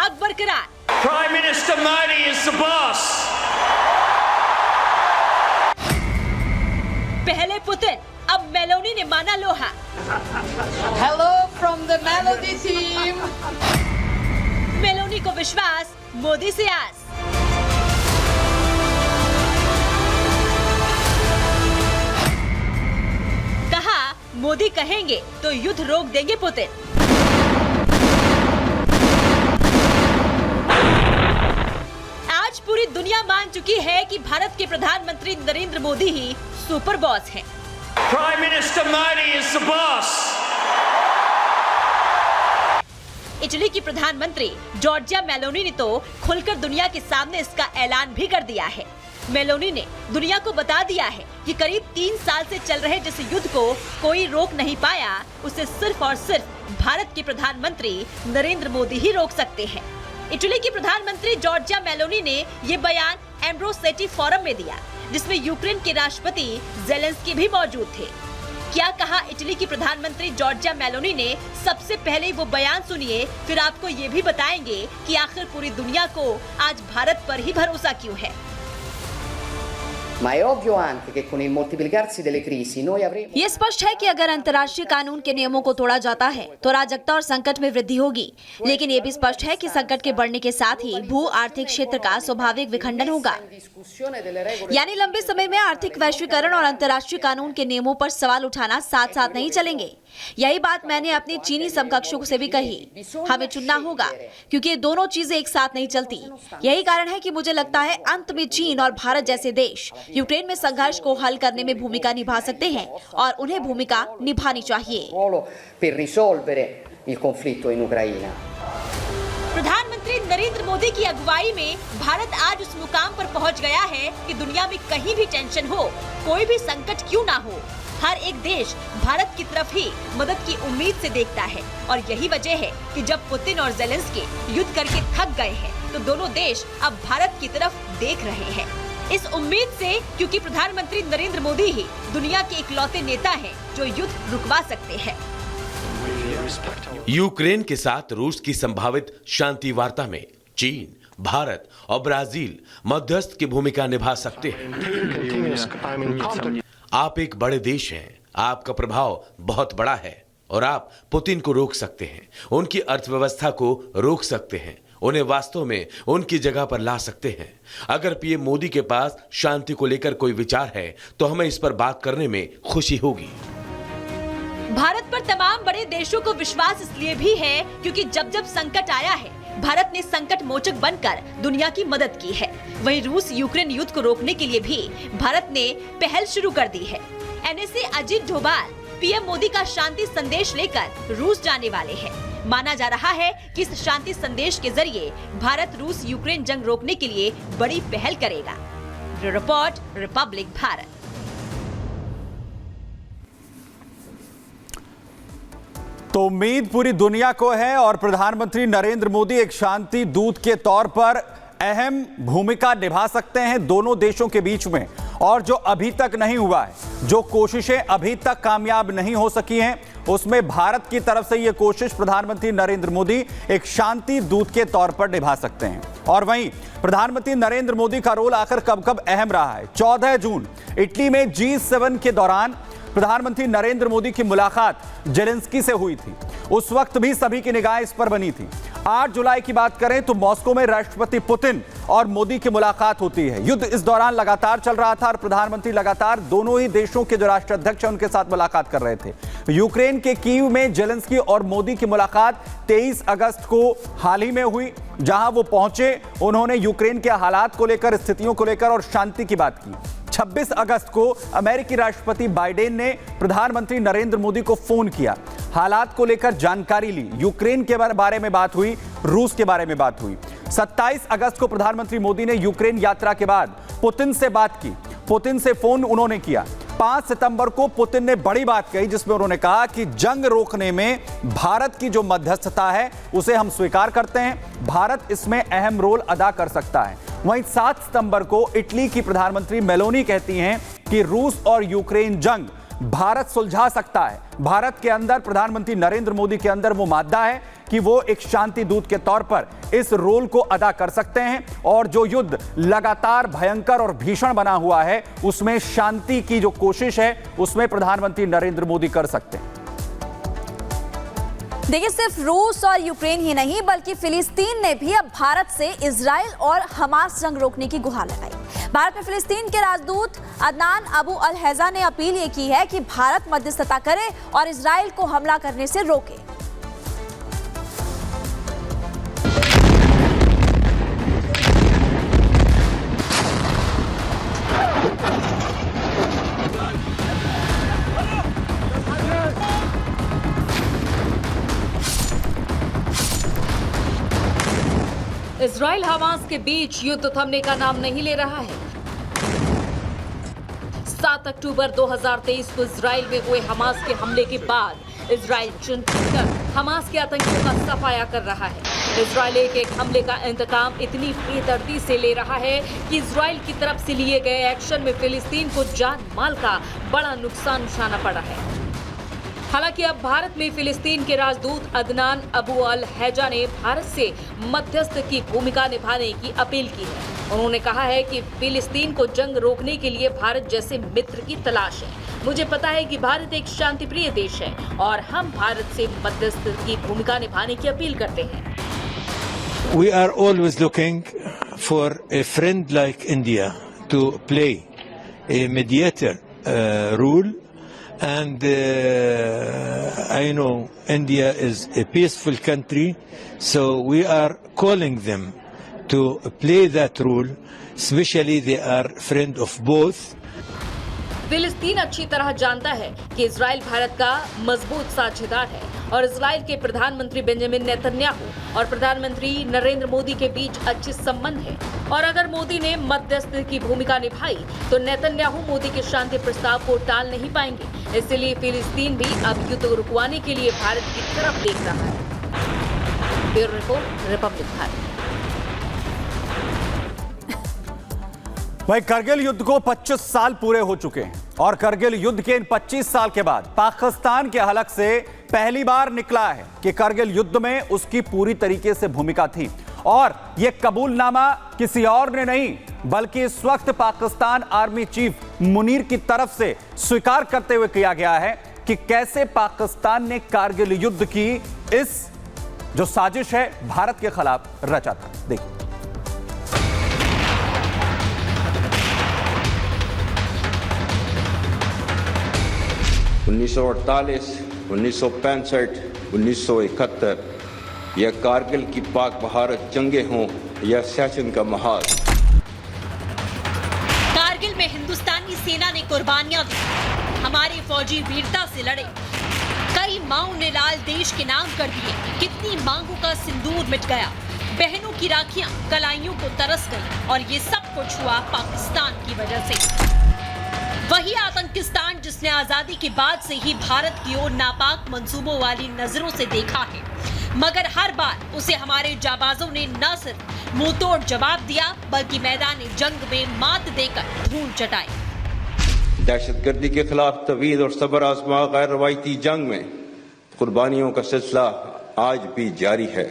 धाक बरकरार। Prime Minister Modi is the boss. पहले पुतिन, अब मेलोनी ने माना लोहा। Hello from the Melody team. Meloni को विश्वास, मोदी से आस। कहा, मोदी कहेंगे तो युद्ध रोक देंगे पुतिन। आज पूरी दुनिया मान चुकी है कि भारत के प्रधानमंत्री नरेंद्र मोदी ही सुपर बॉस हैं। Prime Minister Modi is the boss. Italy की प्रधानमंत्री जॉर्जिया मेलोनी ने तो खुलकर दुनिया के सामने इसका ऐलान भी कर दिया है। मेलोनी ने दुनिया को बता दिया है कि करीब 3 साल से चल रहे जिस युद्ध को कोई रोक नहीं पाया, उसे सिर्फ और सिर्फ भारत के प्रधानमंत्री नरेंद्र मोदी ही रोक सकते हैं। इटली की प्रधानमंत्री जॉर्जिया मेलोनी ने ये बयान एम्ब्रोसेटी फोरम में दिया, जिसमें यूक्रेन के राष्ट्रपति जेलेंस्की भी मौजूद थे। क्या कहा इटली की प्रधानमंत्री जॉर्जिया मेलोनी ने? सबसे पहले वो बयान सुनिए, फिर आपको ये भी बताएंगे कि आखिर पूरी दुनिया को आज भारत पर ही भरोसा क्यों है। Ma è ovvio anche che con il moltiplicarsi delle crisi noi avremo. ये स्पष्ट है कि अगर अंतर्राष्ट्रीय कानून के नियमों को तोड़ा जाता है तो अराजकता और संकट में वृद्धि होगी, लेकिन ये भी स्पष्ट है कि संकट के बढ़ने के साथ ही भू आर्थिक क्षेत्र का स्वाभाविक विखंडन होगा। यानी लंबे समय में आर्थिक वैश्वीकरण और अंतर्राष्ट्रीय कानून के नियमों पर सवाल उठाना साथ साथ नहीं चलेंगे। यही बात मैंने अपने चीनी समकक्षों से भी कही। हमें चुनना होगा, क्योंकि ये दोनों चीजें एक साथ नहीं चलती। यही कारण है कि मुझे लगता है अंत में चीन और भारत जैसे देश यूक्रेन में संघर्ष को हल करने में भूमिका निभा सकते हैं और उन्हें भूमिका निभानी चाहिए। प्रधानमंत्री नरेंद्र मोदी की अगुवाई में भारत आज उस मुकाम पर पहुंच गया है कि दुनिया में कहीं भी टेंशन हो, कोई भी संकट क्यों ना हो, हर एक देश भारत की तरफ ही मदद की उम्मीद से देखता है। और यही वजह है कि जब पुतिन और जेलेंस्की युद्ध करके थक गए हैं, तो दोनों देश अब भारत की तरफ देख रहे हैं, इस उम्मीद से, क्योंकि प्रधानमंत्री नरेंद्र मोदी ही दुनिया के इकलौते नेता हैं जो युद्ध रुकवा सकते हैं। यूक्रेन के साथ रूस की संभावित शांति वार्ता में चीन, भारत और ब्राजील मध्यस्थ की भूमिका निभा सकते हैं। आप एक बड़े देश हैं, आपका प्रभाव बहुत बड़ा है और आप पुतिन को रोक सकते हैं, उनकी अर्थव्यवस्था को रोक सकते हैं, उन्हें वास्तव में उनकी जगह पर ला सकते हैं। अगर पीएम मोदी के पास शांति को लेकर कोई विचार है तो हमें इस पर बात करने में खुशी होगी। भारत पर तमाम बड़े देशों को विश्वास इसलिए भी है क्योंकि जब जब संकट आया है, भारत ने संकट मोचक बनकर दुनिया की मदद की है। वहीं रूस यूक्रेन युद्ध को रोकने के लिए भी भारत ने पहल शुरू कर दी है। एनएसए अजीत डोभाल पीएम मोदी का शांति संदेश लेकर रूस जाने वाले हैं। माना जा रहा है कि इस शांति संदेश के जरिए भारत रूस यूक्रेन जंग रोकने के लिए बड़ी पहल करेगा। Report, Republic Bharat. तो उम्मीद पूरी दुनिया को है और प्रधानमंत्री नरेंद्र मोदी एक शांति दूत के तौर पर अहम भूमिका निभा सकते हैं दोनों देशों के बीच में। और जो अभी तक नहीं हुआ है, जो कोशिशें अभी तक कामयाब नहीं हो सकी हैं, उसमें भारत की तरफ से यह कोशिश प्रधानमंत्री नरेंद्र मोदी एक शांति दूत के तौर पर निभा सकते हैं। और वहीं प्रधानमंत्री नरेंद्र मोदी का रोल आखिर कब कब अहम रहा है। 14 जून इटली में G7 के दौरान प्रधानमंत्री नरेंद्र मोदी की मुलाकात जेलेंस्की से हुई थी। उस वक्त भी सभी की निगाहें इस पर बनी थी। 8 जुलाई की बात करें तो मॉस्को में राष्ट्रपति पुतिन और मोदी की मुलाकात होती है। युद्ध इस दौरान लगातार चल रहा था और प्रधानमंत्री लगातार दोनों ही देशों के जो राष्ट्राध्यक्ष हैं उनके साथ मुलाकात कर रहे थे। यूक्रेन के कीव में जेलेंस्की और मोदी की मुलाकात 23 अगस्त को हाल ही में हुई, जहां वो पहुंचे। उन्होंने यूक्रेन के हालात को लेकर, स्थितियों को लेकर और शांति की बात की। 26 अगस्त को अमेरिकी राष्ट्रपति बाइडेन ने प्रधानमंत्री नरेंद्र मोदी को फोन किया, हालात को लेकर जानकारी ली, यूक्रेन के बारे में बात हुई, रूस के बारे में बात हुई। 27 अगस्त को प्रधानमंत्री मोदी ने यूक्रेन यात्रा के बाद पुतिन से बात की, पुतिन से फोन उन्होंने किया। 5 सितंबर को पुतिन ने बड़ी बात कही, जिसमें उन्होंने कहा कि जंग रोकने में भारत की जो मध्यस्थता है उसे हम स्वीकार करते हैं, भारत इसमें अहम रोल अदा कर सकता है। वहीं 7 सितंबर को इटली की प्रधानमंत्री मेलोनी कहती हैं कि रूस और यूक्रेन जंग भारत सुलझा सकता है। भारत के अंदर, प्रधानमंत्री नरेंद्र मोदी के अंदर वो मादा है कि वो एक शांति दूत के तौर पर इस रोल को अदा कर सकते हैं और जो युद्ध लगातार भयंकर और भीषण बना हुआ है उसमें शांति की जो कोशिश है उसमें प्रधानमंत्री नरेंद्र मोदी कर सकते हैं। देखिए, सिर्फ रूस और यूक्रेन ही नहीं बल्कि फिलिस्तीन ने भी अब भारत से इजराइल और हमास जंग रोकने की गुहार लगाई। भारत में फिलिस्तीन के राजदूत अदनान अबू अल हैजा ने अपील ये की है कि भारत मध्यस्थता करे और इजराइल को हमला करने से रोके। इजराइल हमास के बीच युद्ध थमने का नाम नहीं ले रहा है। 7 अक्टूबर 2023 को इजराइल में हुए हमास के हमले के बाद इजराइल चुनकर हमास के आतंकियों का सफाया कर रहा है। इजराइल एक हमले का इंतकाम इतनी बेदर्दी से ले रहा है कि इजराइल की तरफ से लिए गए एक्शन में फिलिस्तीन को जान माल का बड़ा नुकसान उठाना पड़ा है। हालांकि अब भारत में फिलिस्तीन के राजदूत अदनान अबू अल हैजा ने भारत से मध्यस्थ की भूमिका निभाने की अपील की है। उन्होंने कहा है कि फिलिस्तीन को जंग रोकने के लिए भारत जैसे मित्र की तलाश है। मुझे पता है कि भारत एक शांतिप्रिय देश है और हम भारत से मध्यस्थ की भूमिका निभाने की अपील करते हैं। We are always looking for a friend like India to play a mediator role. And I know India is a peaceful country, so we are calling them to play that role, especially they are friend of both. फिलिस्तीन अच्छी तरह जानता है कि Israel Bharat का मजबूत साझेदार है और इजराइल के प्रधानमंत्री बेंजामिन नेतन्याहू और प्रधानमंत्री नरेंद्र मोदी के बीच अच्छे संबंध है और अगर मोदी ने मध्यस्थ की भूमिका निभाई तो नेतन्याहू मोदी के शांति प्रस्ताव को टाल नहीं पाएंगे। इसलिए फिलिस्तीन भी अब युद्ध को रुकवाने के लिए भारत की तरफ देख रहा है। Bureau report, Republic Bharat. भाई, करगिल युद्ध को 25 साल पूरे हो चुके हैं और करगिल युद्ध के इन 25 साल के बाद पाकिस्तान के हलक से पहली बार निकला है कि करगिल युद्ध में उसकी पूरी तरीके से भूमिका थी और यह कबूलनामा किसी और ने नहीं बल्कि इस वक्त पाकिस्तान आर्मी चीफ मुनीर की तरफ से स्वीकार करते हुए किया गया है कि कैसे पाकिस्तान ने कारगिल युद्ध की इस जो साजिश है भारत के खिलाफ रचा था। देखिए, 1948, 1965, 1971 या कारगिल की पाक भारत जंगें हों या सियाचिन का महाज, कारगिल में हिंदुस्तानी सेना ने कुर्बानियां दी। हमारे फौजी वीरता से लड़े। कई मांओं ने लाल देश के नाम कर दिए। कितनी मांगों का सिंदूर मिट गया। बहनों की राखियां कलाइयों को तरस गई और ये सब कुछ हुआ पाकिस्तान की वजह से। वही आतंकिस्तान जिसने आजादी के बाद से ही भारत की ओर नापाक मंसूबों वाली नजरों से देखा है, मगर हर बार उसे हमारे जाबाजों ने न सिर्फ मुंहतोड़ जवाब दिया बल्कि मैदान जंग में मात देकर धूल चटाई। दहशतगर्दी के खिलाफ तवील और सब्र आजमा गैर रवायती जंग में कुर्बानियों का सिलसिला आज भी जारी है।